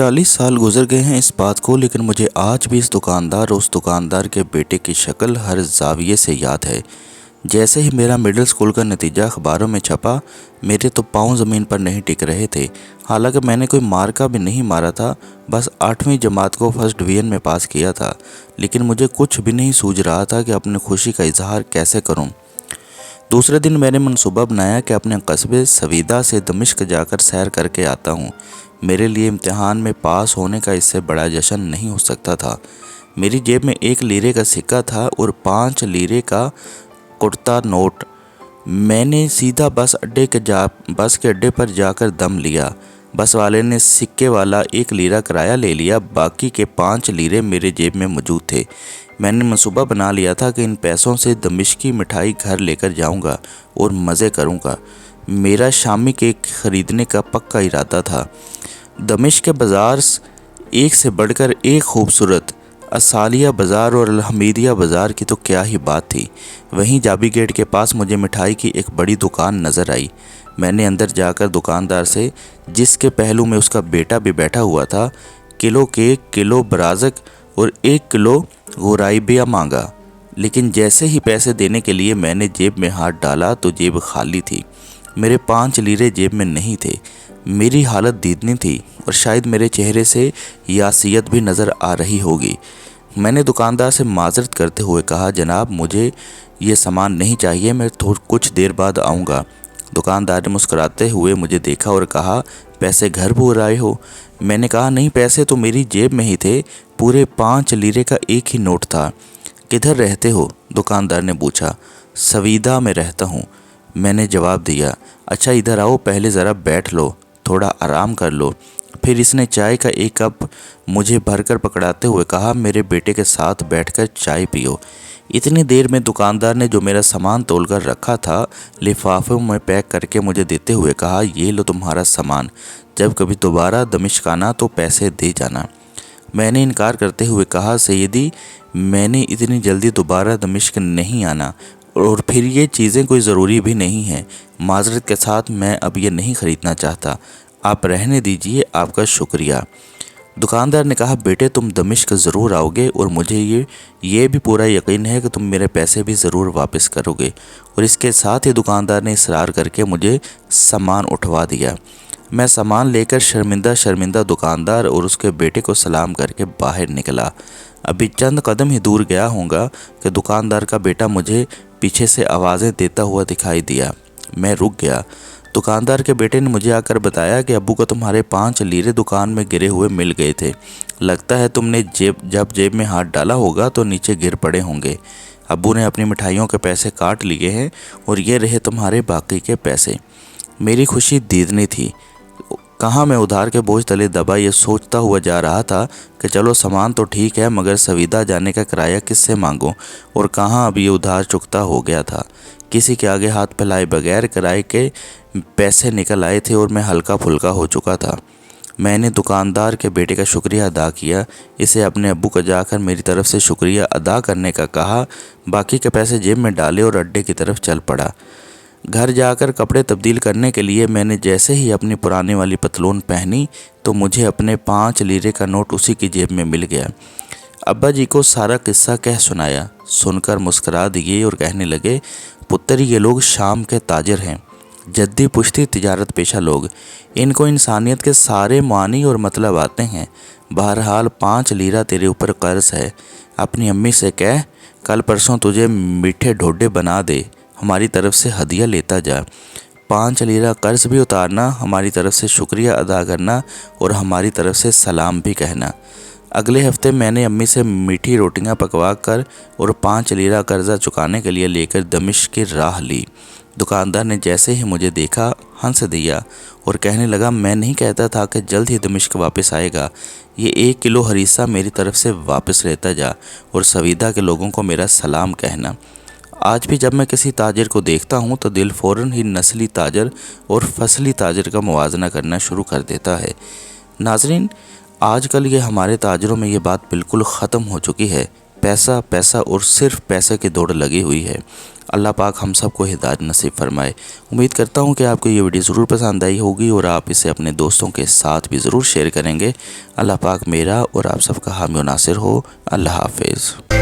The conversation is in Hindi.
40 साल गुजर गए हैं इस बात को, लेकिन मुझे आज भी इस दुकानदार और उस दुकानदार के बेटे की शक्ल हर ज़ाविये से याद है। जैसे ही मेरा मिडिल स्कूल का नतीजा अखबारों में छपा, मेरे तो पाँव ज़मीन पर नहीं टिक रहे थे। हालांकि मैंने कोई मार्का भी नहीं मारा था, बस 8वीं जमात को फर्स्ट डिवीज़न में पास किया था। लेकिन मुझे कुछ भी नहीं सूझ रहा था कि अपनी खुशी का इजहार कैसे करूं। दूसरे दिन मैंने मनसूबा बनाया कि अपने कस्बे सवीदा से दमिश्क जाकर सैर करके आता हूँ। मेरे लिए इम्तिहान में पास होने का इससे बड़ा जश्न नहीं हो सकता था। मेरी जेब में 1 लीरे का सिक्का था और 5 लीरे का कुर्ता नोट। मैंने सीधा बस के अड्डे पर जाकर दम लिया। बस वाले ने सिक्के वाला 1 लीरा किराया ले लिया, बाकी के 5 लीरे मेरे जेब में मौजूद थे। मैंने मंसूबा बना लिया था कि इन पैसों से दमिश्की मिठाई घर लेकर जाऊंगा और मज़े करूंगा। मेरा शामी केक खरीदने का पक्का इरादा था। दमिश्क के बाज़ार एक से बढ़कर एक खूबसूरत। असालिया बाज़ार और अलहमीदिया बाज़ार की तो क्या ही बात थी। वहीं जाबी गेट के पास मुझे मिठाई की एक बड़ी दुकान नज़र आई। मैंने अंदर जाकर दुकानदार से, जिसके पहलू में उसका बेटा भी बैठा हुआ था, किलो केक, किलो बराज़क और 1 किलो गुराइबिया मांगा। लेकिन जैसे ही पैसे देने के लिए मैंने जेब में हाथ डाला तो जेब खाली थी। मेरे 5 लीरे जेब में नहीं थे। मेरी हालत दीदनी थी और शायद मेरे चेहरे से यासियत भी नज़र आ रही होगी। मैंने दुकानदार से माजरत करते हुए कहा, जनाब मुझे ये सामान नहीं चाहिए, मैं कुछ देर बाद आऊँगा। दुकानदार ने मुस्कुराते हुए मुझे देखा और कहा, पैसे घर भूल आए हो? मैंने कहा, नहीं, पैसे तो मेरी जेब में ही थे। पूरे 5 लीरे का एक ही नोट था। किधर रहते हो? दुकानदार ने पूछा। सवीदा में रहता हूँ, मैंने जवाब दिया। अच्छा इधर आओ, पहले ज़रा बैठ लो, थोड़ा आराम कर लो। फिर इसने चाय का 1 कप मुझे भरकर पकड़ाते हुए कहा, मेरे बेटे के साथ बैठकर चाय पियो। इतनी देर में दुकानदार ने जो मेरा सामान तोलकर रखा था लिफाफों में पैक करके मुझे देते हुए कहा, ये लो तुम्हारा सामान, जब कभी दोबारा दमिश्क आना तो पैसे दे जाना। मैंने इनकार करते हुए कहा, सैयदी मैंने इतनी जल्दी दोबारा दमिश्क नहीं आना, और फिर ये चीज़ें कोई ज़रूरी भी नहीं हैं। माजरत के साथ मैं अब ये नहीं ख़रीदना चाहता, आप रहने दीजिए, आपका शुक्रिया। दुकानदार ने कहा, बेटे तुम दमिश्क ज़रूर आओगे और मुझे ये भी पूरा यकीन है कि तुम मेरे पैसे भी ज़रूर वापस करोगे। और इसके साथ ही दुकानदार ने इसरार करके मुझे सामान उठवा दिया। मैं सामान लेकर शर्मिंदा दुकानदार और उसके बेटे को सलाम करके बाहर निकला। अभी चंद कदम ही दूर गया होऊंगा कि दुकानदार का बेटा मुझे पीछे से आवाज़ें देता हुआ दिखाई दिया। मैं रुक गया। दुकानदार के बेटे ने मुझे आकर बताया कि अब्बू को तुम्हारे 5 लीरे दुकान में गिरे हुए मिल गए थे। लगता है तुमने जब जेब में हाथ डाला होगा तो नीचे गिर पड़े होंगे। अब्बू ने अपनी मिठाइयों के पैसे काट लिए हैं और ये रहे तुम्हारे बाकी के पैसे। मेरी खुशी दीदनी थी। कहाँ मैं उधार के बोझ तले दबा ये सोचता हुआ जा रहा था कि चलो सामान तो ठीक है, मगर सवीदा जाने का किराया किससे मांगूं, और कहाँ अब ये उधार चुकता हो गया था। किसी के आगे हाथ फैलाए बगैर किराए के पैसे निकल आए थे और मैं हल्का फुल्का हो चुका था। मैंने दुकानदार के बेटे का शुक्रिया अदा किया। इसे अपने अब्बू को जाकर मेरी तरफ से शुक्रिया अदा करने का कहा। बाकी के पैसे जेब में डाले और अड्डे की तरफ चल पड़ा। घर जाकर कपड़े तब्दील करने के लिए मैंने जैसे ही अपनी पुरानी वाली पतलून पहनी तो मुझे अपने 5 लीरे का नोट उसी की जेब में मिल गया। अब्बा जी को सारा किस्सा कह सुनाया। सुनकर मुस्करा दिए और कहने लगे, पुत्र ये लोग शाम के ताजर हैं, जद्दी पुश्ती तिजारत पेशा लोग। इनको इंसानियत के सारे मानी और मतलब आते हैं। बहरहाल 5 लीरा तेरे ऊपर कर्ज है। अपनी अम्मी से कह कल परसों तुझे मीठे ढोडे बना दे, हमारी तरफ से हदिया लेता जा। 5 लीरा कर्ज भी उतारना, हमारी तरफ से शुक्रिया अदा करना और हमारी तरफ से सलाम भी कहना। अगले हफ्ते मैंने अम्मी से मीठी रोटियां पकवा कर और 5 लीरा कर्जा चुकाने के लिए लेकर दमिश्क की राह ली। दुकानदार ने जैसे ही मुझे देखा हंस दिया और कहने लगा, मैं नहीं कहता था कि जल्द ही दमिश्क वापस आएगा। ये 1 किलो हरीसा मेरी तरफ से वापस लेता जा और सवीदा के लोगों को मेरा सलाम कहना। आज भी जब मैं किसी ताजर को देखता हूँ तो दिल फ़ौरन ही नस्ली ताजर और फसली ताजर का मुवाजना करना शुरू कर देता है। नाजरीन, आजकल ये हमारे ताजरों में ये बात बिल्कुल ख़त्म हो चुकी है। पैसा पैसा और सिर्फ पैसे की दौड़ लगी हुई है। अल्लाह पाक हम सबको हिदायत नसीब फरमाए। उम्मीद करता हूँ कि आपको ये वीडियो ज़रूर पसंद आई होगी और आप इसे अपने दोस्तों के साथ भी ज़रूर शेयर करेंगे। अल्लाह पाक मेरा और आप सबका हामी और नासिर हो। अल्लाह हाफिज़।